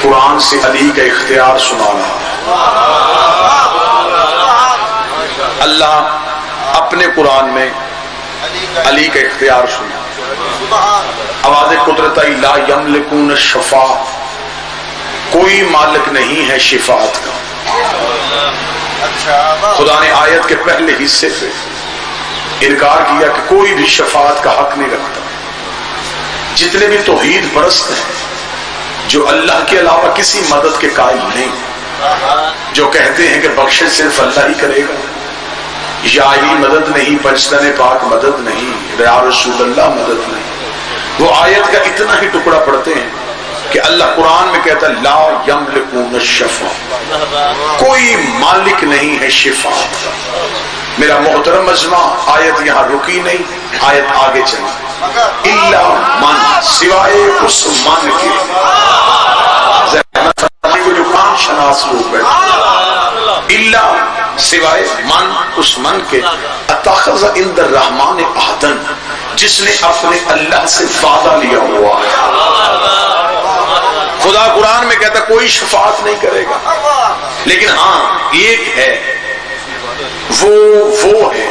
قرآن سے علی کا اختیار سنانا۔ اللہ اپنے قرآن میں علی کا اختیار سنا۔ آواز قدرت لا یملکون الشفاء، کوئی مالک نہیں ہے شفاعت کا۔ خدا نے آیت کے پہلے حصے سے انکار کیا کہ کوئی بھی شفاعت کا حق نہیں رکھتا۔ جتنے بھی توحید پرست ہیں جو اللہ کے علاوہ کسی مدد کے قائل نہیں، جو کہتے ہیں کہ بخشش صرف اللہ ہی کرے گا، یا علی مدد نہیں، پنجتن پاک مدد نہیں، یا رسول اللہ مدد نہیں، وہ آیت کا اتنا ہی ٹکڑا پڑھتے ہیں کہ اللہ قرآن میں کہتا ہے لا یملکون الشفاء، کوئی مالک نہیں ہے شفاعت کا۔ میرا محترم مجمع، آیت یہاں رکی نہیں، آیت آگے چلی۔ الا من، سوائے اس من کے، جو کام شناس لوگ بیٹھے، الا سوائے من، اس من کے، اتخذ عند الرحمن عہدا، جس نے اپنے اللہ سے وعدہ لیا ہوا ہے۔ خدا قرآن میں کہتا کوئی شفاعت نہیں کرے گا، لیکن ہاں ایک ہے، وہ ہے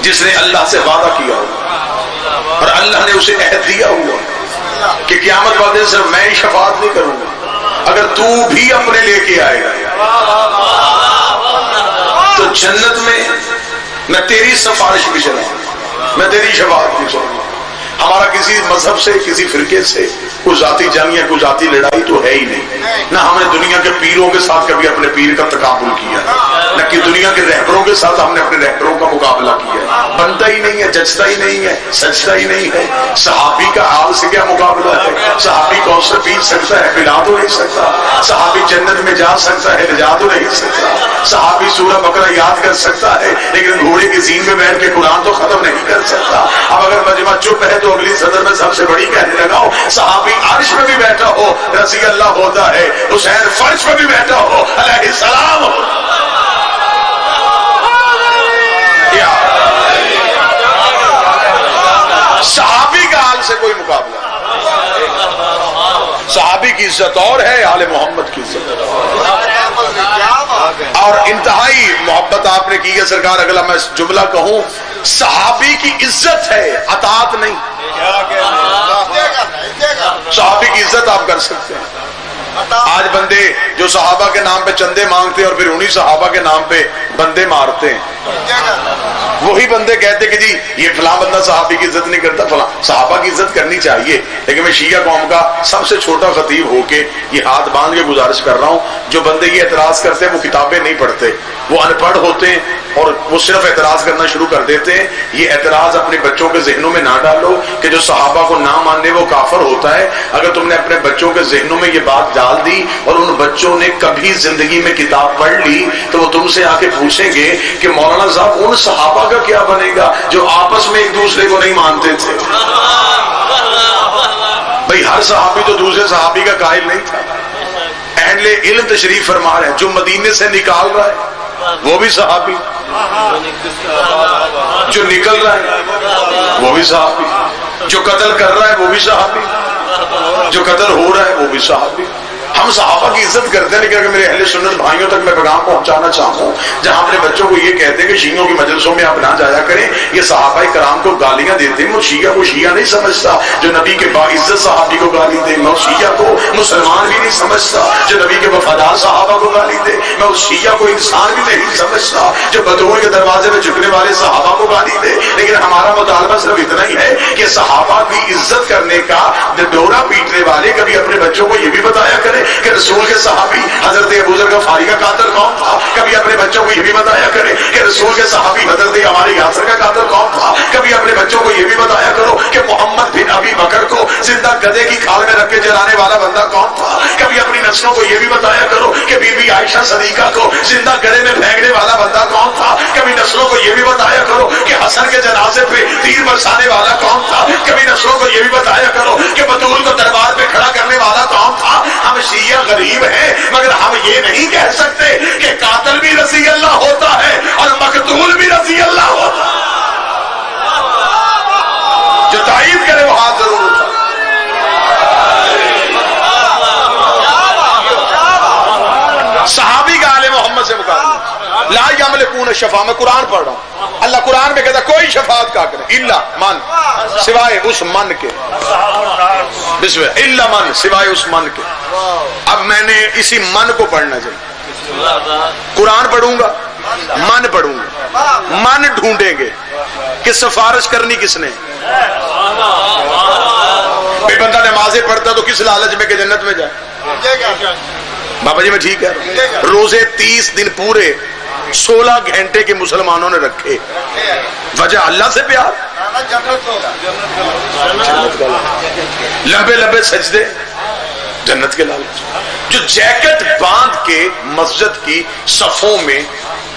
جس نے اللہ سے وعدہ کیا ہوا، اور اللہ نے اسے عہد دیا ہوا کہ قیامت والے دن صرف میں ہی شفاعت نہیں کروں گا، اگر تو بھی اپنے لے کے آئے گا تو جنت میں تیری سفارش بھی چلاؤں گا، میں تیری شفاعت بھی چلاؤں گا۔ ہمارا کسی مذہب سے، کسی فرقے سے کوئی ذاتی جنگ یا کوئی ذاتی لڑائی تو ہے ہی نہیں، نہ ہم نے دنیا کے پیروں کے ساتھ کبھی اپنے پیر کا تقابل کیا، نہ کہ دنیا کے رہبروں کے ساتھ ہم نے اپنے رہبروں کا مقابلہ کیا، بنتا ہی نہیں ہے، جچتا ہی نہیں ہے، سچتا ہی نہیں ہے۔ صحابی کا آل سے کیا مقابلہ ہے؟ صحابی کوثر پی سکتا ہے، پلا تو نہیں سکتا۔ صحابی جنت میں جا سکتا ہے، لے جا تو نہیں سکتا۔ صحابی سورہ بقرہ یاد کر سکتا ہے، لیکن گھوڑے کی زین میں بیٹھ کے قرآن تو ختم نہیں کر سکتا۔ اب اگر مجمع چپ ہے تو اگلی صدر میں سب سے بڑی کہنے لگاؤ، صحابی عرش میں بھی بیٹھا ہو رضی اللہ ہوتا ہے، حسین فرش میں بھی بیٹھا ہو علیہ السلام ہو۔ صحابی کا حال سے کوئی مقابلہ نہیں۔ صحابی کی عزت اور ہے، آل محمد کی عزت اور انتہائی محبت آپ نے کی ہے سرکار۔ اگلا میں جملہ کہوں، صحابی کی عزت ہے، اطاعت نہیں۔ صحابی کی عزت آپ کر سکتے ہیں۔ آج بندے جو صحابہ کے نام پہ چندے مانگتے ہیں اور پھر انہی صحابہ کے نام پہ بندے مارتے ہیں، وہی بندے کہتے کہ جی یہ فلاں بندہ صحابی کی عزت نہیں کرتا، فلاں صحابہ کی عزت کرنی چاہیے۔ لیکن میں شیعہ قوم کا سب سے چھوٹا خطیب ہو کے یہ ہاتھ باندھ کے گزارش کر رہا ہوں، جو بندے یہ اعتراض کرتے ہیں وہ کتابیں نہیں پڑھتے، وہ ان پڑھ ہوتے ہیں اور وہ صرف اعتراض کرنا شروع کر دیتے ہیں۔ یہ اعتراض اپنے بچوں کے ذہنوں میں نہ ڈالو کہ جو صحابہ کو نہ ماننے وہ کافر ہوتا ہے۔ اگر تم نے اپنے بچوں کے ذہنوں میں یہ بات ڈال دی اور ان بچوں نے کبھی زندگی میں کتاب پڑھ لی تو وہ تم سے آ کے پوچھیں گے کہ مولانا صاحب ان صحابہ کا کیا بنے گا جو آپس میں ایک دوسرے کو نہیں مانتے تھے؟ بھئی ہر صحابی تو دوسرے صحابی کا قائل نہیں تھا۔ اہل علم تشریف فرما رہے ہیں، جو مدینے سے نکال رہا ہے وہ بھی صحابی، جو نکل رہا ہے وہ بھی صحابی، جو قتل کر رہا ہے وہ بھی صحابی، جو قتل ہو رہا ہے وہ بھی صحابی۔ ہم صحابہ کی عزت کرتے ہیں، لیکن اگر میرے اہل سنت بھائیوں تک میں پیغام پہنچانا چاہوں جہاں اپنے بچوں کو یہ کہتے ہیں کہ شیعوں کی مجلسوں میں آپ نہ جایا کریں، یہ صحابہ کرام کو گالیاں دیتے ہیں، وہ شیعہ کو شیعہ نہیں سمجھتا جو نبی کے باعزت صحابی کو گالی دے، میں اس شیعہ کو مسلمان بھی نہیں سمجھتا جو نبی کے وفادار صحابہ کو گالی دے، میں اس شیعہ کو انسان بھی نہیں سمجھتا جو بدعوں کے دروازے میں جھکنے والے صحابہ کو گالی دے۔ لیکن ہمارا مطالبہ صرف اتنا ہی ہے کہ صحابہ کی عزت کرنے کا ڈورا پیٹنے والے کبھی اپنے بچوں کو یہ بھی بتایا کرے کہ رسول کے صحابی حضرت ابوذر غفاری کا قاتل کون تھا، کبھی اپنے بچوں کو یہ بھی بتایا کرے کہ رسول کے صحابی حضرت عمار یاسر کا قاتل کون تھا، کبھی اپنے بچوں کو یہ بھی بتایا کرو کہ محمد بن ابی بکر کو زندہ گدھے کی کھال میں رکھ کے جلانے والا بندہ کون تھا، کبھی اپنی نسلوں کو یہ بھی بتایا کرو کہ بی بی عائشہ صدیقہ کو زندہ گدھے میں پھینکنے والا بندہ کون تھا، کبھی نسلوں کو یہ بھی بتایا کرو کہ حسن کے جنازے پہ تیر برسانے والا کون تھا، کبھی نسلوں کو یہ بھی بتایا کرو کہ بطول کو دربار پہ کھڑا کرنے والا کون تھا۔ ہم شیعہ غریب ہیں مگر ہم یہ نہیں کہہ سکتے کہ قاتل بھی رضی اللہ ہوتا ہے اور مقتول بھی رضی اللہ ہوتا ہے۔ جو تائید کرے وہ ہاتھ ضرور اٹھائے۔ یملکون الشفاعۃ، میں قرآن پڑھ رہا ہوں، اللہ قرآن میں کہتا کوئی شفاعت کا حق نہیں، الا من، سوائے اس من کے، بسم اللہ، الا من، سوائے اس من کے۔ اب میں نے اسی من کو پڑھنا چاہیے، قرآن پڑھوں گا، من پڑھوں گا، من ڈھونڈیں گے کہ سفارش کرنی کس نے؟ بے بندہ نمازیں پڑھتا تو کس لالچ میں کہ جنت میں جائے؟ بابا جی میں ٹھیک ہے، روزے 30 دن پورے 16 گھنٹے کے مسلمانوں نے رکھے، وجہ اللہ سے پیار، لمبے لمبے سجدے، جنت کے لالچ۔ جو جیکٹ باندھ کے مسجد کی صفوں میں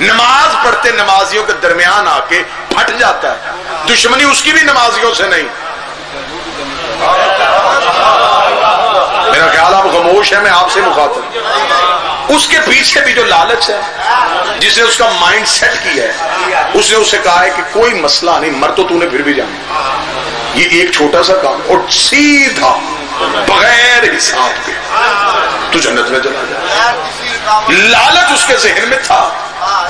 نماز پڑھتے نمازیوں کے درمیان آ کے پھٹ جاتا ہے، دشمنی اس کی بھی نمازیوں سے نہیں۔ میرا خیال آپ خاموش ہیں، میں آپ سے مخاطب۔ اس کے پیچھے بھی جو لالچ ہے، جس نے اس کا مائنڈ سیٹ کیا ہے، اس نے اسے کہا ہے کہ کوئی مسئلہ نہیں، مر تو نے پھر بھی جانا، یہ ایک چھوٹا سا کام اور سیدھا بغیر حساب کے تو جنت میں چلا جائے۔ لالچ اس کے ذہن میں تھا،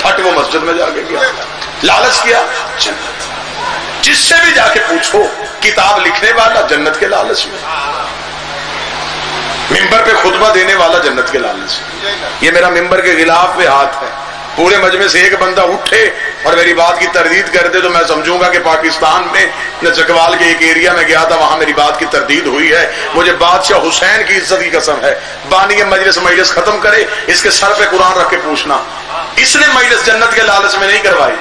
پھٹ وہ مسجد میں جا کے گیا، لالچ کیا جنت۔ جس سے بھی جا کے پوچھو کتاب لکھنے والا جنت کے لالچ میں، ممبر پہ خطبہ دینے والا جنت کے لالچ میں۔ یہ میرا ممبر کے غلاف پہ ہاتھ ہے، پورے مجمع سے ایک بندہ اٹھے اور میری بات کی تردید کر دے تو میں سمجھوں گا کہ پاکستان میں نچکوال کے ایک ایریا میں گیا تھا، وہاں میری بات کی تردید ہوئی ہے۔ مجھے بادشاہ حسین کی عزت کی قسم ہے، بانی مجلس ختم کرے، اس کے سر پہ قرآن رکھ کے پوچھنا، اس نے مجلس جنت کے لالچ میں نہیں کروائی۔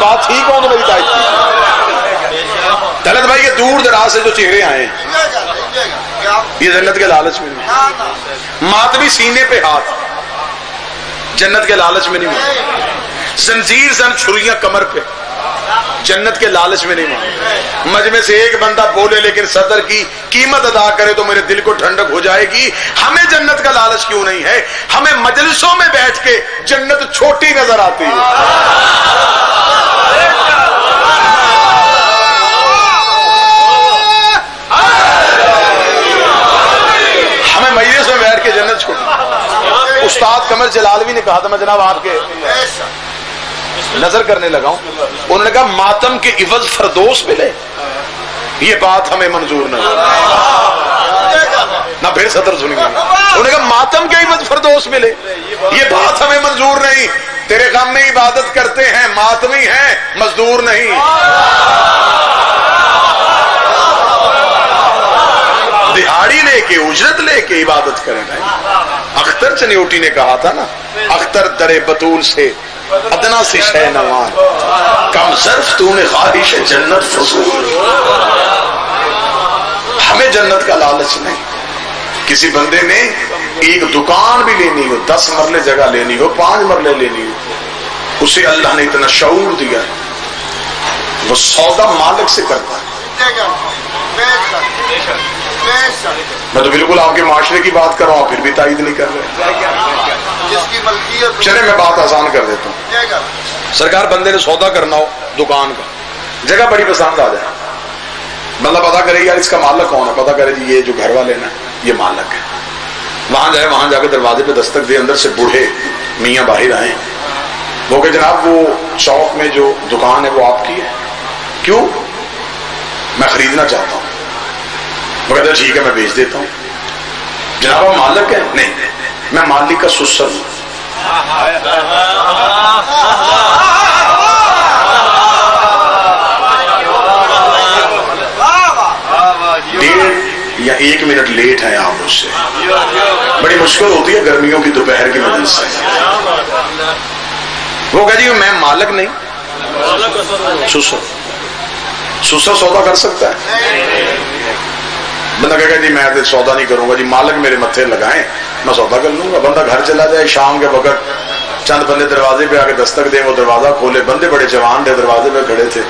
بات ٹھیک ہو تو میری تائید کی طلعت بھائی، یہ دور دراز سے جو چہرے آئے ہیں یہ جنت کے لالچ میں نہیں، ماتمی سینے پہ ہاتھ جنت کے لالچ میں نہیں، زنجیر زن چھریاں کمر پہ جنت کے لالچ میں نہیں مانگے۔ مجمع سے ایک بندہ بولے لیکن صدر کی قیمت ادا کرے تو میرے دل کو ٹھنڈک ہو جائے گی۔ ہمیں جنت کا لالچ کیوں نہیں ہے؟ ہمیں مجلسوں میں بیٹھ کے جنت چھوٹی نظر آتی ہے۔ ہمیں مجلس میں بیٹھ کے جنت چھوٹی۔ استاد قمر جلالوی نے کہا تھا، میں جناب آپ کے نظر کرنے لگا ہوں، انہوں نے کہا ماتم کے عوض فردوس ملے، یہ بات ہمیں منظور نہیں۔ نہ پھر صدر سنیں گے، انہوں نے کہا ماتم کے عوض فردوس ملے، یہ بات ہمیں منظور نہیں۔ تیرے غم میں عبادت کرتے ہیں، ماتمی ہیں، مزدور نہیں۔ دہاڑی لے کے اجرت لے کے عبادت کریں۔ اختر چنیوٹی نے کہا تھا نا، اختر در بطول سے ادنا سی شے نوان، کم ظرف تو نے خواہش جنت فضول۔ ہمیں جنت کا لالچ نہیں۔ کسی بندے نے ایک دکان بھی لینی ہو، 10 مرلے جگہ لینی ہو، 5 مرلے لینی ہو، اسے اللہ نے اتنا شعور دیا ہے، وہ سودا مالک سے کرتا ہے۔ میں تو بالکل آپ کے معاشرے کی بات کر رہا ہوں، پھر بھی تائید نہیں کر رہے۔ چلے میں بات آسان کر دیتا ہوں۔ سرکار بندے نے سودا کرنا ہو دکان کا، جگہ بڑی پسند آ جائے، بندہ پتا کرے یار اس کا مالک کون ہے، پتا کرے جی یہ جو گھر والے نا یہ مالک ہے، وہاں جائے، وہاں جا کے دروازے پہ دستک دے، اندر سے بوڑھے میاں باہر آئے، وہ کہ جناب وہ چوک میں جو دکان ہے وہ آپ کی ہے؟ کیوں؟ میں خریدنا چاہتا ہوں۔ وہ کہتا ٹھیک ہے میں بیچ دیتا ہوں۔ جناب آپ مالک ہے؟ نہیں، میں مالک کا سسر ہوں۔ یا 1 منٹ لیٹ ہیں آپ مجھ سے، بڑی مشکل ہوتی ہے گرمیوں کی دوپہر کی وجہ سے۔ وہ کہہ جی میں مالک نہیں، سسر سودا کر سکتا ہے؟ بندہ کہے گا جی میں سودا نہیں کروں گا جی، مالک میرے متھے لگائیں میں سودا کر لوں گا۔ بندہ گھر چلا جائے، شام کے وقت چند بندے دروازے پہ آ کے دستک دیں، وہ دروازہ کھولے، بندے بڑے جوان تھے دروازے پہ کھڑے تھے،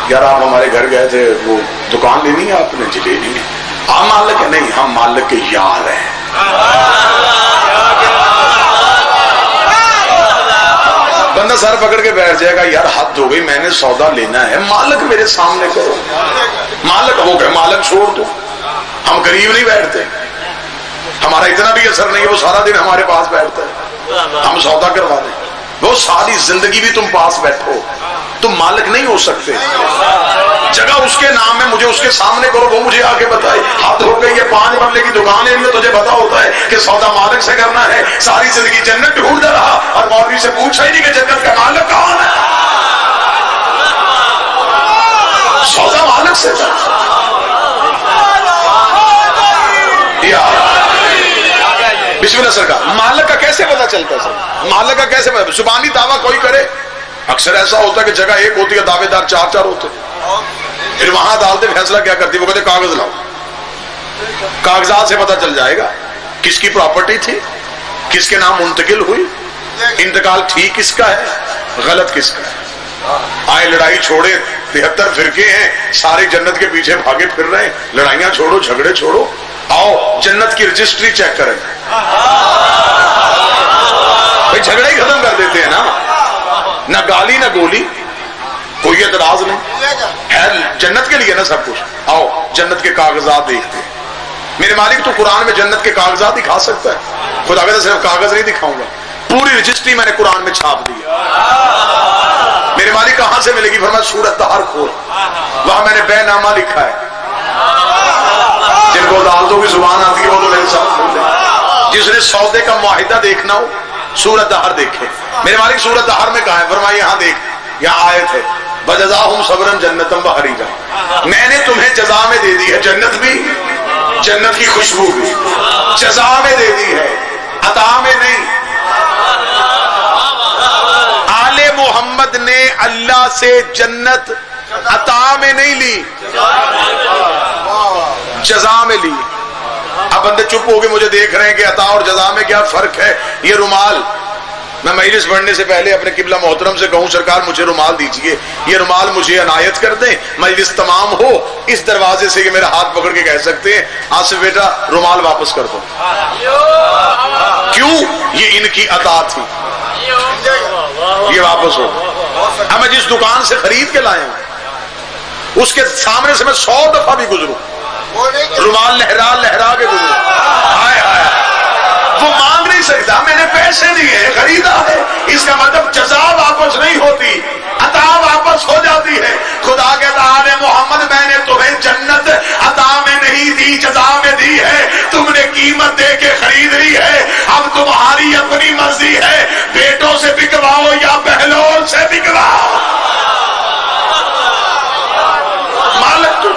یار آپ ہمارے گھر گئے تھے، وہ دکان لینی ہے آپ نے؟ جی لینی ہے۔ آپ مالک ہے؟ نہیں، ہم مالک کے یار ہیں۔ بندہ سر پکڑ کے بیٹھ جائے گا، یار حد ہو گئی، میں نے سودا لینا ہے، مالک میرے سامنے کرو۔ مالک ہو گئے، مالک چھوڑ دو، ہم قریب نہیں بیٹھتے، ہمارا اتنا بھی اثر نہیں ہے، وہ سارا دن ہمارے پاس بیٹھتا ہے۔ ہم سودا کروا دیں. وہ ساری زندگی بھی تم پاس بیٹھو, تم مالک نہیں ہو سکتے. جگہ اس کے نام ہے, مجھے اس کے سامنے کرو, وہ مجھے آ کے بتائے. حد ہو گئی, یہ 5 مرلے کی دکان ہے, تجھے پتا ہوتا ہے کہ سودا مالک سے کرنا ہے. ساری زندگی جنت ڈھونڈتا رہا اور مولوی سے پوچھا ہی نہیں کہ جنت کا مالک کون ہے. سودا مالک سے تھا. بسم اللہ سرکار. مالک کا کیسے پتا چلتا ہے سر؟ مالک کا کیسے پتا؟ زبانی دعویٰ کوئی کرے, اکثر ایسا ہوتا ہے کہ جگہ ایک ہوتی ہے, دعوے دار 4 ہوتے, پھر وہاں عدالتیں فیصلہ کیا کرتی, وہ کہتے کاغذ لاؤ. کاغذات سے پتا چل جائے گا کس کی پراپرٹی تھی, کس کے نام منتقل ہوئی, انتقال ٹھیک کس کا ہے, غلط کس کا ہے. آئے لڑائی چھوڑے, 73 فرقے ہیں, سارے جنت کے پیچھے بھاگے پھر رہے ہیں. لڑائیاں چھوڑو, جھگڑے چھوڑو, آؤ جنت کی رجسٹری چیک کریں. بھائی جھگڑے ہی ختم کر دیتے ہیں نا, نہ گالی نہ گولی, کوئی اعتراض نہیں ہے, جنت کے لیے نا سب کچھ. آؤ جنت کے کاغذات دیکھتے ہیں. میرے مالک تو قرآن میں جنت کے کاغذات دکھا سکتا ہے. خدا کہتا صرف کاغذ نہیں دکھاؤں گا, پوری رجسٹری میں نے قرآن میں چھاپ دی ہے. میرے مالک کہاں سے ملے گی؟ فرمایا سورۃ طہر کھول, وہاں میں نے بے نامہ لکھا ہے. جن کو عدالتوں کی زبان آتی ہے وہ تو میرے ساتھ کھول دیں. جس نے سودے کا معاہدہ دیکھنا ہو سورۃ طہر دیکھے. میرے مالک سورۃ طہر میں کہاں ہے؟ فرمایا یہاں دیکھ, یہاں آیت ہے وَجَزَاهُمْ صَبْرًا جَنَّةً وَحَرِيرًا. میں نے تمہیں جزا میں دے دی ہے جنت بھی, جنت کی خوشبو بھی, جزا میں دے دی ہے, عطا میں نہیں. آل محمد نے اللہ سے جنت عطا میں نہیں لی, جزا میں لی. اب بندے چپ ہو کے مجھے دیکھ رہے ہیں کہ عطا اور جزا میں کیا فرق ہے. یہ رومال, میں مجلس پڑھنے سے پہلے اپنے قبلہ محترم سے کہوں سرکار مجھے رومال دیجئے, یہ رومال مجھے عنایت کر دیں. مجلس تمام ہو, اس دروازے سے یہ میرا ہاتھ پکڑ کے کہہ سکتے ہیں آصف بیٹا رومال واپس کر دو. کیوں؟ یہ ان کی عطا تھی, یہ واپس ہو. اب میں جس دکان سے خرید کے لایا ہوں اس کے سامنے سے میں 100 دفعہ بھی گزروں, رومال لہرا لہرا کے گزروں, ہائے ہائے, وہ مانگ نہیں سکتا, میں نے پیسے دیے, خریدا ہے. اس کا مطلب جزا واپس نہیں ہوتی, عطا واپس ہو جاتی ہے. خدا کہتا آل محمد میں نے تمہیں جنت عطا میں نہیں دی, جزا میں دی ہے. تم نے قیمت دے کے خرید لی ہے, اب تمہاری اپنی مرضی ہے, بیٹوں سے بکواؤ یا بہلول سے بکواؤ. مالک تو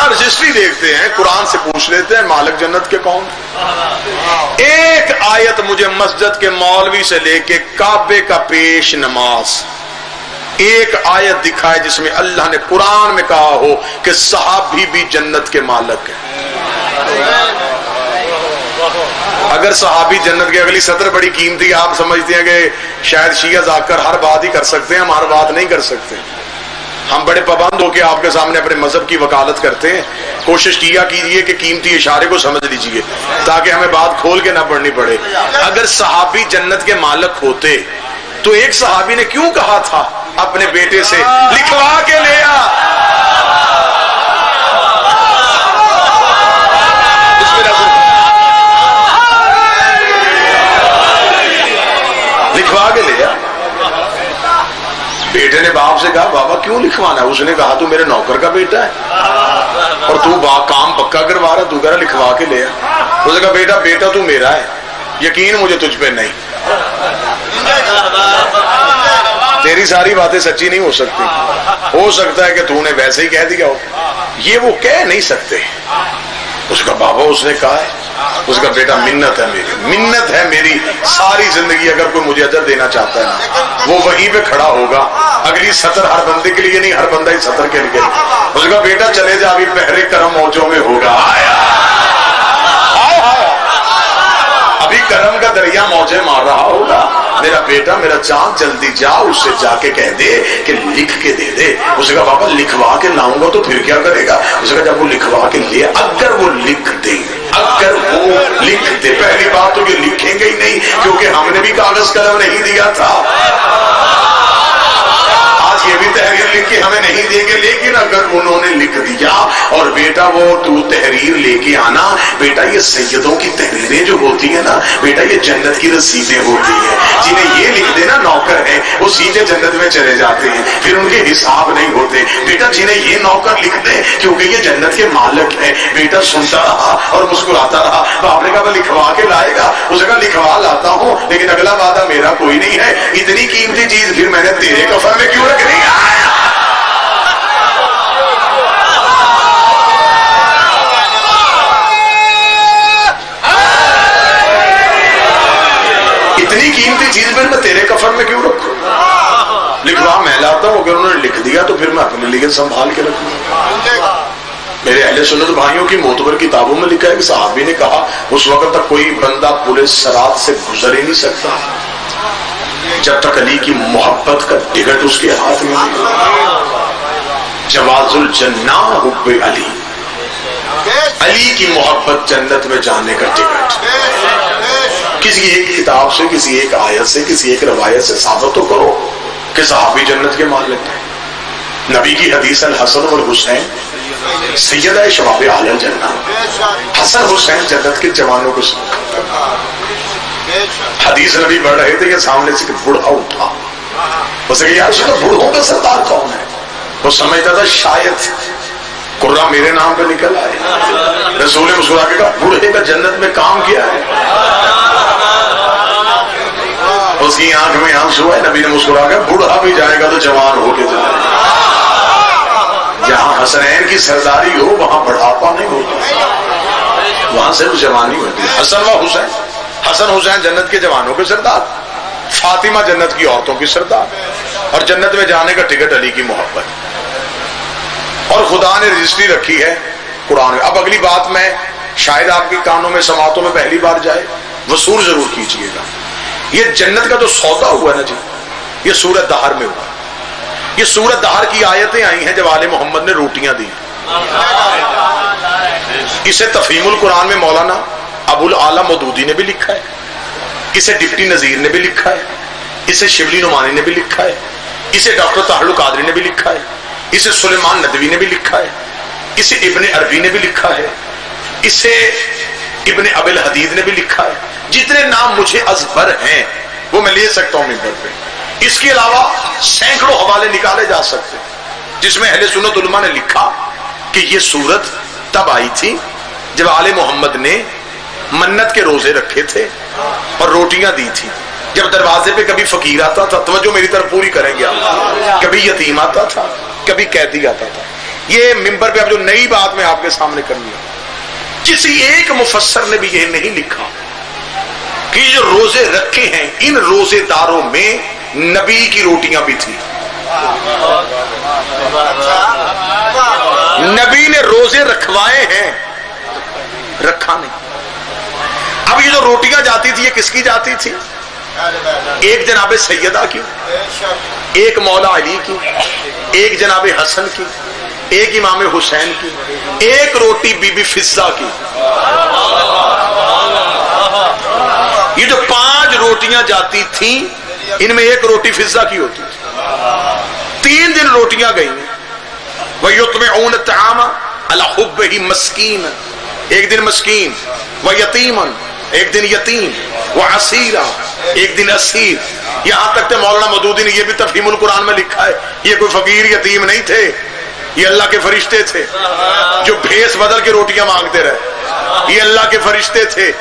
رجسٹری دیکھتے ہیں, قرآن سے پوچھ لیتے ہیں مالک جنت کے کون. ایک آیت مجھے مسجد کے مولوی سے لے کے کعبے کا پیش نماز, ایک آیت دکھائے جس میں اللہ نے قرآن میں کہا ہو کہ صحابی بھی جنت کے مالک ہیں. اگر صحابی جنت کے, اگلی سطر بڑی قیمتی, آپ سمجھتے ہیں کہ شاید شیعہ ذاکر ہر بات ہی کر سکتے ہیں, ہم ہر بات نہیں کر سکتے. ہم بڑے پابند ہو کے آپ کے سامنے اپنے مذہب کی وکالت کرتے ہیں. کوشش کیا کیجئے کہ قیمتی اشارے کو سمجھ لیجئے تاکہ ہمیں بات کھول کے نہ پڑھنی پڑے. اگر صحابی جنت کے مالک ہوتے تو ایک صحابی نے کیوں کہا تھا اپنے بیٹے سے لکھوا کے لے آ, لکھوا کے لے آ. بیٹے نے باپ سے کہا بابا کیوں لکھوانا ہے؟ اس نے کہا تو میرے نوکر کا بیٹا ہے اور تو کام پکا کروا رہا, تو کہہ رہا لکھوا کے لے آ. اس نے کہا بیٹا بیٹا تو میرا ہے, یقین مجھے تجھ پہ نہیں, تیری ساری باتیں سچی نہیں ہو سکتی. ہو سکتا ہے کہ تو نے ویسے ہی کہہ دیا ہو, یہ وہ کہہ نہیں سکتے. اس کا بابا اس نے کہا ہے, اس کا بیٹا منت ہے میری, منت ہے میری, ساری زندگی اگر کوئی مجھے اجر دینا چاہتا ہے وہ وہیں پہ کھڑا ہوگا. اگلی سطر ہر بندے کے لیے نہیں, ہر بندہ ہی سطر کے لیے. اس کا بیٹا چلے جا, ابھی بحر کرم موجوں میں ہوگا, ابھی کرم کا دریا موجیں مار رہا ہوگا. میرا بیٹا میرا چاند جلدی جا, اس سے جا کے کہہ دے کہ لکھ کے دے دے. اس کا بابا لکھوا کے لاؤں گا تو پھر کیا کرے گا؟ اس کا جب وہ لکھوا کے لے, اگر وہ لکھ دے, اگر وہ لکھ دے, پہلی بات تو یہ لکھیں گے ہی نہیں کیونکہ ہم نے بھی کاغذ قلم نہیں دیا تھا. آج یہ بھی تحریر لکھ کے ہمیں نہیں دیں گے, لیکن اگر انہوں نے لکھ دیا اور بیٹا بیٹا وہ تو تحریر لے کے آنا بیٹا، یہ سیدوں کی تحریریں جو ہوتی ہیں نا بیٹا، یہ جنت کی رسیدیں ہوتی ہیں، جنہیں یہ لکھ دینا نوکر ہے وہ سیدھے جنت میں چلے جاتے ہیں، پھر ان کے حساب نہیں ہوتے بیٹا، جنہیں یہ نوکر لکھ دے کیونکہ یہ جنت کے مالک ہے۔ بیٹا سنتا رہا اور مسکراتا رہا۔ باپ نے کہا وہ لکھوا کے لائے گا، اس نے کہا لکھوا لاتا ہوں لیکن اگلا وعدہ میرا کوئی نہیں ہے، اتنی قیمتی چیز پھر میں نے تیرے کفن میں کیوں رکھنی ہے؟ اتنی قیمتی چیز پھر میں تیرے کفن میں کیوں رکھوں؟ لکھوا میں لاتا ہوں، اگر انہوں نے لکھ دیا تو پھر میں اپنے لیے سنبھال کے رکھوں۔ میرے اہل سنت بھائیوں کی معتبر کتابوں میں لکھا ہے کہ صحابی نے کہا اس وقت تک کوئی بندہ پورے صراط سے گزر ہی نہیں سکتا جب تک علی کی محبت کا ٹکٹ اس کے ہاتھ میں نہیں۔ جواز الجنہ حب علی، علی کی محبت جنت میں جانے کا ٹکٹ۔ کسی ایک کتاب سے، کسی ایک آیت سے، کسی ایک روایت سے ثابت تو کرو کہ صحابی جنت کے مالک ہیں۔ نبی کی حدیث الحسن والحسین سیدہ شباب اہل الجنہ، حسن حسین جنت کے جوانوں کو حدیث نبی پڑھ رہے تھے کہ سامنے سے بوڑھا اٹھا، اس نے کہا یا رسول اللہ بوڑھوں کا سردار کون ہے؟ وہ سمجھتا تھا شاید قرہ میرے نام پہ نکل آئے۔ رسول نے مسکرا کے کہا بوڑھے کا جنت میں کام کیا ہے؟ اس کی آنکھ میں آنسو ہے۔ نبی نے مسکرا کے بوڑھا بھی جائے گا تو جوان ہو کے جائے گا۔ جہاں حسنین کی سرداری ہو وہاں بڑھاپا نہیں ہوتا، وہاں صرف جوانی ہوتی ہے۔ حسن و حسین، حسن حسین جنت کے جوانوں کے سردار، فاطمہ جنت کی عورتوں کی سردار، اور جنت میں جانے کا ٹکٹ علی کی محبت۔ اور خدا نے رجسٹری رکھی ہے قرآن میں۔ اب اگلی بات میں شاید آپ کے کانوں میں سماعتوں میں پہلی بار جائے، وصول ضرور کیجئے گا۔ یہ جنت کا جو سودا ہوا نا جی، یہ سورۃ دہر میں ہوا۔ یہ سورۃ دہر کی آیتیں آئی ہیں جب آل محمد نے روٹیاں دی۔ اسے تفہیم القرآن میں مولانا ابو العالی مودودی نے بھی لکھا ہے، اسے ڈپٹی نذیر نے بھی لکھا ہے، اسے شبلی نعمانی نے بھی لکھا ہے، اسے ڈاکٹر طاہر القادری نے بھی لکھا ہے، اسے سلیمان ندوی نے بھی لکھا ہے، اسے ابن عربی نے بھی لکھا ہے، اسے ابن ابی الحدید نے بھی لکھا ہے۔ جتنے نام مجھے ازبر ہیں وہ میں لے سکتا ہوں منبر پہ، اس کے علاوہ سینکڑوں حوالے نکالے جا سکتے جس میں اہل سنت علماء نے لکھا کہ یہ سورت تب آئی تھی جب آل محمد نے منت کے روزے رکھے تھے اور روٹیاں دی تھی۔ جب دروازے پہ کبھی فقیر آتا تھا، توجہ میری طرف پوری کریں گے آپ، کبھی یتیم آتا تھا، کبھی قیدی آتا تھا۔ یہ منبر پہ اب جو نئی بات میں آپ کے سامنے کرنی ہے، کسی ایک مفسر نے بھی یہ نہیں لکھا کہ جو روزے رکھے ہیں ان روزے داروں میں نبی کی روٹیاں بھی تھی۔ نبی نے روزے رکھوائے ہیں، رکھا نہیں۔ اب یہ جو روٹیاں جاتی تھی یہ کس کی جاتی تھی؟ ایک جناب سیدہ کی، ایک مولا علی کی، ایک جناب حسن کی، ایک امام حسین کی، ایک روٹی بی بی فضہ کی۔ یہ جو 5 روٹیاں جاتی تھیں ان میں ایک روٹی فضہ کی ہوتی تھی۔ 3 دن روٹیاں گئی، وَيُطْعِمُونَ الطَّعَامَ عَلَى حُبِّهِ مسکین، ایک دن مسکین، وَيَتِیمًا ایک دن یتیم، وَعَسِیرًا ایک دن اسیر۔ یہاں تک کہ مولانا مودودی نے یہ بھی تفہیم القرآن میں لکھا ہے یہ کوئی فقیر یتیم نہیں تھے، یہ اللہ کے فرشتے تھے جو بھیس بدل کے روٹیاں مانگتے رہے۔ یہ اللہ کے فرشتے تھے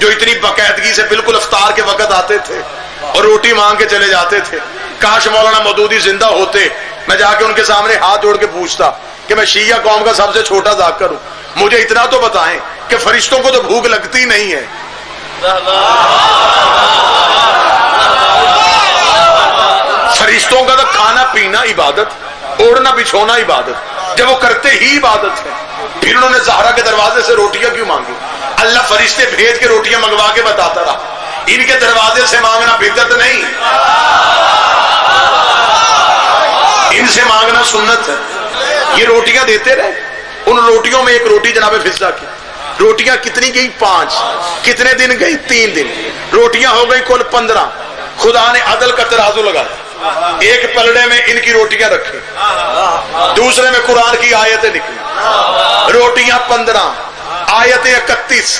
جو اتنی باقاعدگی سے بالکل افطار کے وقت آتے تھے اور روٹی مانگ کے چلے جاتے تھے۔ کاش مولانا مودودی زندہ ہوتے، میں جا کے ان کے سامنے ہاتھ جوڑ کے پوچھتا کہ میں شیعہ قوم کا سب سے چھوٹا ذاکر ہوں، مجھے اتنا تو بتائیں کہ فرشتوں کو تو بھوک لگتی نہیں ہے۔ فرشتوں کا تو کھانا پینا عبادت، اوڑھنا بچھونا عبادت، جب وہ کرتے ہی عبادت ہے، پھر انہوں نے زہرا کے دروازے سے روٹیاں کیوں مانگی؟ اللہ فرشتے بھیج کے روٹیاں منگوا کے بتاتا رہا، ان کے دروازے سے مانگنا بدعت نہیں، ان سے مانگنا سنت ہے۔ یہ روٹیاں دیتے رہے، ان روٹیوں میں ایک روٹی جناب فضہ کی۔ روٹیاں کتنی گئی؟ 5۔ کتنے دن گئی؟ 3 دن۔ روٹیاں ہو گئی کل 15۔ خدا نے عدل کا ترازو لگایا، ایک پلڑے میں ان کی روٹیاں رکھی، دوسرے میں قرآن کی آیتیں نکلی، روٹیاں 15، آیتیں 31۔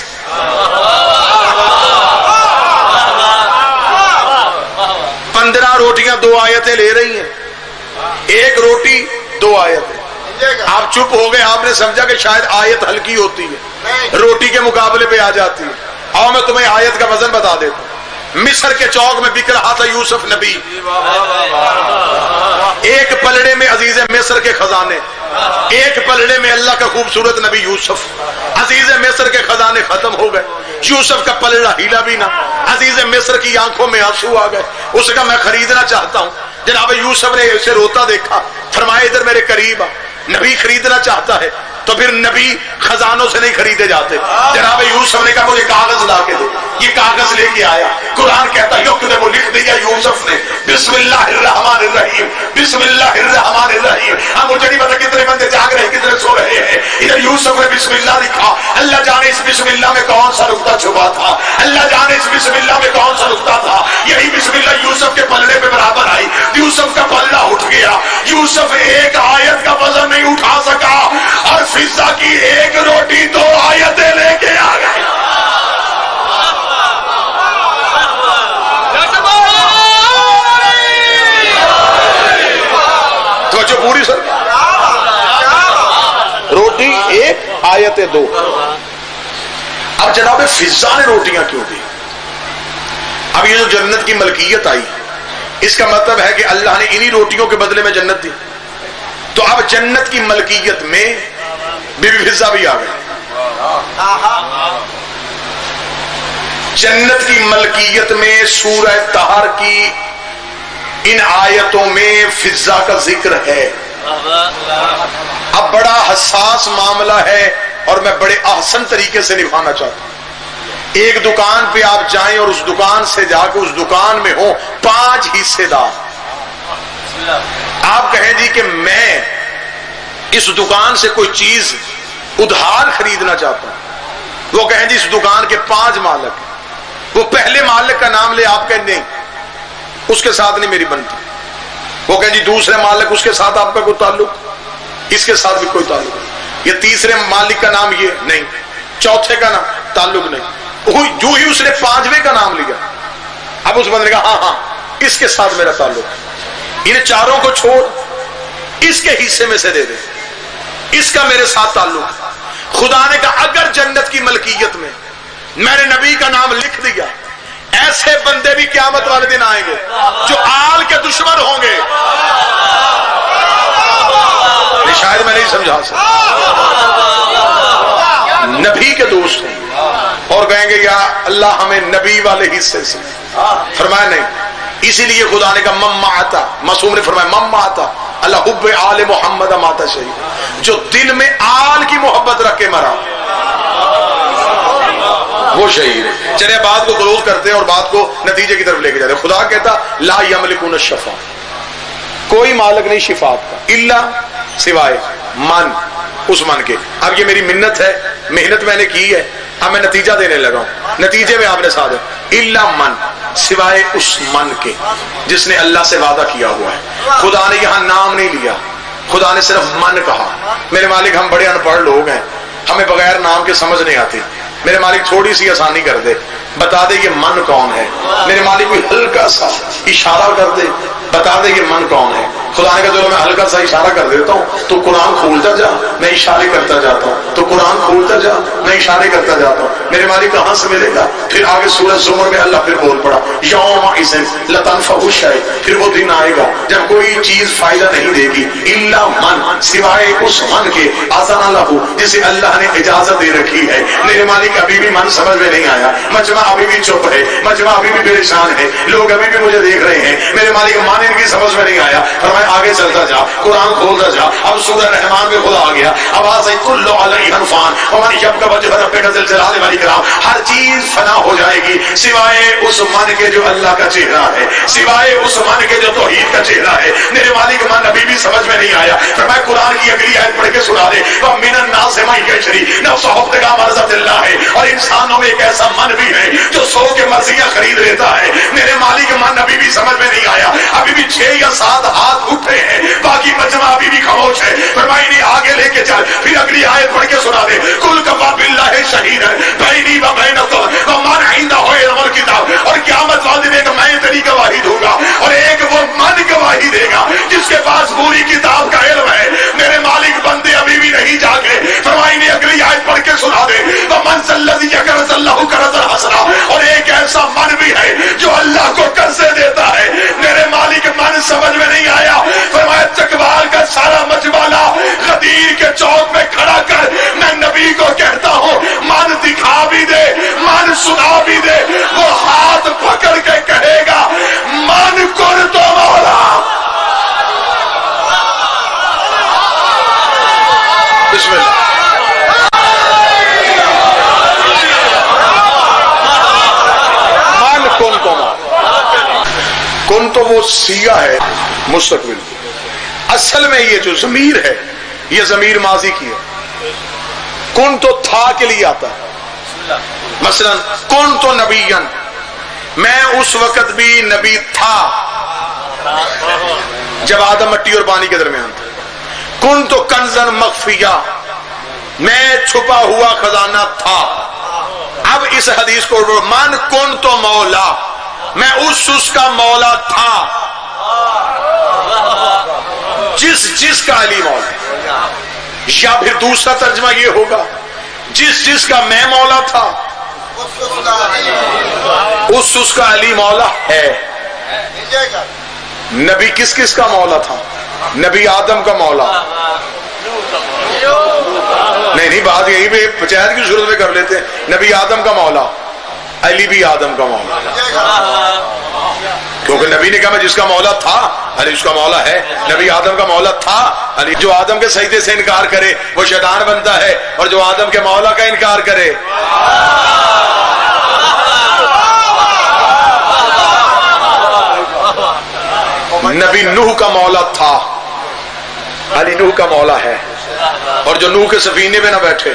15 روٹیاں 2 آیتیں لے رہی ہیں، ایک روٹی 2 آیتیں۔ آپ چپ ہو گئے، آپ نے سمجھا کہ شاید آیت ہلکی ہوتی ہے، روٹی کے مقابلے پہ آ جاتی ہے۔ اور میں تمہیں آیت کا وزن بتا دیتا ہوں۔ مصر کے چوک میں بک رہا تھا یوسف نبی، ایک پلڑے میں عزیز مصر کے خزانے، ایک پلڑے میں اللہ کا خوبصورت نبی یوسف۔ عزیز مصر کے خزانے ختم ہو گئے، یوسف کا پلڑا ہیلا بھی نہ، عزیز مصر کی آنکھوں میں آنسو آ گئے۔ اس کا میں خریدنا چاہتا ہوں۔ جناب یوسف نے اسے روتا دیکھا، فرمایا ادھر میرے قریب آ۔ نبی خریدنا چاہتا ہے تو پھر نبی خزانوں سے نہیں خریدے جاتے۔ جناب یوسف نے کہا مجھے کاغذ لا کے دو، یہ کاغذ لے کے آیا۔ قرآن کہتا ہے وہ لکھ دیا یوسف نے بسم اللہ الرحمن الرحیم، بسم اللہ الرحمن الرحیم۔ اب مجھے نہیں پتا کتنے بندے جاگ رہے ہیں کتنے سو رہے ہیں۔ ادھر یوسف نے بسم اللہ لکھا، اللہ جانے اس بسم اللہ میں کون سا نقطہ چھپا تھا، اللہ جانے اس بسم اللہ میں کون سا نقطہ تھا۔ یہی بسم اللہ یوسف کے پلڑے پہ برابر آئی، یوسف کا پلڑا اٹھ گیا۔ یوسف ایک آیت کا وزن نہیں اٹھا سکا اور فضہ کی ایک روٹی 2 آیتیں لے کے آ گئے۔ توجہ پوری سر، روٹی 1 آیتیں 2۔ اب جناب فضہ نے روٹیاں کیوں دی؟ اب یہ جو جنت کی ملکیت آئی، اس کا مطلب ہے کہ اللہ نے انہی روٹیوں کے بدلے میں جنت دی۔ تو اب جنت کی ملکیت میں بی بی فضہ بھی آ گئی۔ جنت کی ملکیت میں سورہ طہر کی ان آیتوں میں فضہ کا ذکر ہے۔ اب بڑا حساس معاملہ ہے اور میں بڑے احسن طریقے سے نبھانا چاہتا ہوں۔ ایک دکان پہ آپ جائیں اور اس دکان سے جا کے اس دکان میں ہوں 5 حصے دار۔ آپ کہیں جی کہ میں اس دکان سے کوئی چیز ادھار خریدنا چاہتا ہوں، وہ کہیں جی اس دکان کے 5 مالک ہیں، وہ پہلے مالک کا نام لے، آپ کہیں نہیں اس کے ساتھ نہیں میری بنتی۔ وہ کہیں جی دوسرے مالک، اس کے ساتھ آپ کا کوئی تعلق، اس کے ساتھ بھی کوئی تعلق نہیں۔ یہ تیسرے مالک کا نام یہ نہیں، چوتھے کا نام تعلق نہیں۔ جو ہی اس نے 5ویں کا نام لیا، اب اس بندے نے کہا ہاں اس کے ساتھ میرا تعلق ہے، انہیں چاروں کو چھوڑ اس کے حصے میں سے دے دے، اس کا میرے ساتھ تعلق ہے۔ خدا نے کہا اگر جنت کی ملکیت میں میں نے نبی کا نام لکھ دیا، ایسے بندے بھی قیامت والے دن آئیں گے جو آل کے دشمن ہوں گے۔ شاید میں نہیں سمجھا سکتا، نبی کے دوست ہوں اور کہیں گے یا اللہ ہمیں نبی والے حصے سے، فرمایا نہیں۔ اسی لیے خدا نے کہا مما آتا، معصوم نے فرمایا مما آتا اللہ حب آل محمد ماتا شہید، جو دل میں آل کی محبت رکھ کے مرا وہ شہید ہے۔ چلے بات کو کلوز کرتے ہیں اور بات کو نتیجے کی طرف لے کے جاتے ہیں۔ خدا کہتا لا یملکون الشفاء، کوئی مالک نہیں شفاعت کا، الا سوائے من، اس من کے۔ اب یہ میری منت ہے، محنت میں نے کی ہے، اب میں نتیجہ دینے لگا ہوں، نتیجے میں آپ نے ساتھ ہے الا من، سوائے اس من کے جس نے اللہ سے وعدہ کیا ہوا ہے۔ خدا نے یہاں نام نہیں لیا، خدا نے صرف من کہا۔ میرے مالک ہم بڑے ان پڑھ لوگ ہیں، ہمیں بغیر نام کے سمجھ نہیں آتی، میرے مالک تھوڑی سی آسانی کر دے، بتا دے یہ من کون ہے۔ میرے مالک کوئی ہلکا سا اشارہ کر دے، بتا دے یہ من کون ہے۔ خدا نے کہا چلو میں ہلکا سا اشارہ کر دیتا ہوں، تو قرآن کھولتا جا، میں اشارے کرتا جاتا ہوں، تو قرآن کھولتا جا، میں اشارے کرتا جاتا ہوں۔ میرے مالک کہاں سے ملے گا؟ پھر آگے سورہ زمر میں اللہ پھر بول پڑا یومئذ لتنفع الشیء، پھر وہ دن آئے گا جب کوئی چیز فائدہ نہیں دے گی، الا من، سوائے اس من کے اذن لہ، جسے اللہ نے اجازت دے رکھی ہے۔ میرے مالک ابھی بھی من سمجھ میں نہیں آیا، مجمع ابھی بھی چپ ہے، مجمع ابھی بھی پریشان ہے، لوگ ابھی بھی مجھے دیکھ رہے ہیں، میرے مالک مان ان کی سمجھ میں نہیں آیا۔ فرمایا آگے چلتا جا، قرآن کھولتا جا۔ اب سورہ رحمان میں خدا آ گیا، آواز ہے کل علیہ فان ومن یبق وجہ ربک ذی الجلال والاکرام، ہر چیز فنا ہو جائے گی سوائے اس من کے جو اللہ کا چہرہ ہے، سوائے اس من کے جو توحید کا چہرہ ہے۔ میرے مالک من ابھی بھی سمجھ میں نہیں آیا. فرمایا قرآن کی اگلی آیت پڑھ کے سنا دے. وَمِنَ النَّاسِ مَن يَشْتَرِي نَفْسَهُ ابْتِغَاءَ مَرْضَاتِ اللَّهِ, اور انسانوں میں ایک ایسا من بھی ہے جو سو کے مرضیاں خرید لیتا ہے. میرے مالک من ابھی بھی سمجھ میں نہیں آیا. ابھی بھی 6 یا 7 ہاتھ اٹھے ہیں, باقی مجمع ابھی بھی خاموش ہے. فرمایا نہیں آگے لے کے چل. پھر اگلی آیت پڑھ کے سنا دے. قُلْ كَفَىٰ بِاللَّهِ شَهِيدًا بَيْنِي وَبَيْنَكُمْ وَمَنْ عِندَهُ عِلْمُ الْكِتَابِ, اور قیامت والے دن میں تیری گواہی دوں گا, اور ایک وہ من گواہی دے گا جس کے پاس پوری کتاب کا علم ہے. میرے مالک بندے ابھی بھی نہیں جاگے. فرمائی نے اگلی آیت پڑھ کے سنا دے. وَمَنْ ذَا الَّذِي يَقْرِضُ اللَّهَ قَرْضًا حَسَنًا, اور ایک ایسا من بھی ہے جو اللہ کو قرضے دیتا ہے. میرے مالک من سمجھ میں نہیں آیا. فرمایا چکوال کا سارا مجمالہ غدیر کے چوک میں کھڑا کر, میں نبی کو کہتا ہوں من دکھا بھی دے, من سنا بھی دے. وہ ہاتھ پکڑ کے کہے گا من کن تو مولا. بسم اللہ. من کن تو مولا. کن تو وہ سیغہ ہے مستقبل. اصل میں یہ جو ضمیر ہے یہ ضمیر ماضی کی ہے. کن تو تھا کے لیے آتا ہے. مثلا کن تو نبیًا, میں اس وقت بھی نبی تھا جب آدم مٹی اور پانی کے درمیان تھا. کن تو کنزن مخفیہ, میں چھپا ہوا خزانہ تھا. اب اس حدیث کو من کن تو مولا, میں اس کا مولا تھا جس کا علی مولا. یا پھر دوسرا ترجمہ یہ ہوگا جس کا میں مولا تھا اس کا علی مولا ہے. نبی کس کا مولا تھا؟ نبی آدم کا مولا. نہیں بات یہی پہ پنچایت کی صورت میں کر لیتے ہیں. نبی آدم کا مولا, علی بھی آدم کا مولا, کیونکہ نبی نے کہا میں جس کا مولا تھا علی اس کا مولا ہے. نبی آدم کا مولا تھا علی. جو آدم کے سجدے سے انکار کرے وہ شیطان بنتا ہے, اور جو آدم کے مولا کا انکار کرے نبی نوح کا مولا تھا, علی نوح کا مولا ہے. اور جو نوح کے سفینے پہ نہ بیٹھے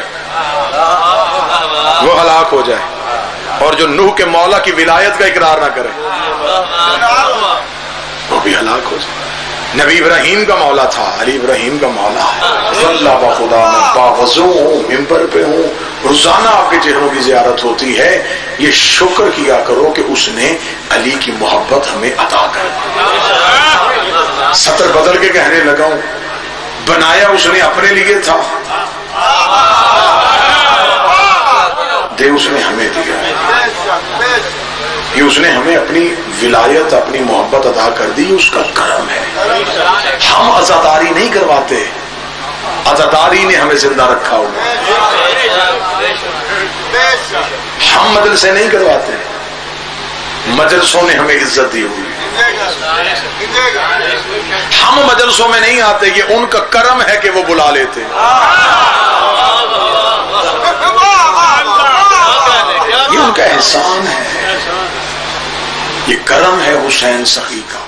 وہ ہلاک ہو جائے, اور جو نوح کے مولا کی ولایت کا اقرار نہ کرے وہ بھی ہلاک ہو جائے. نبی ابراہیم کا مولا تھا, علی ابراہیم کا مولا ہے. اللہ بخدا میں باوضو ہوں, ممبر پہ ہوں, روزانہ آپ کے چہروں کی زیارت ہوتی ہے. یہ شکر کیا کرو کہ اس نے علی کی محبت ہمیں عطا کر دی. سطر بدل کے کہنے لگا ہوں, بنایا اس نے اپنے لیے تھا, دے اس نے ہمیں دیا. یہ اس نے ہمیں اپنی ولایت اپنی محبت عطا کر دی, اس کا کرم ہے. ہم عزاداری نہیں کرواتے, عزاداری نے ہمیں زندہ رکھا ہوا. ہم مدرسے نہیں کرواتے, مدرسوں نے ہمیں عزت دی ہوئی. ہم مدرسوں میں نہیں آتے, یہ ان کا کرم ہے کہ وہ بلا لیتے. یہ ان کا احسان ہے, یہ کرم ہے حسین سخی کا.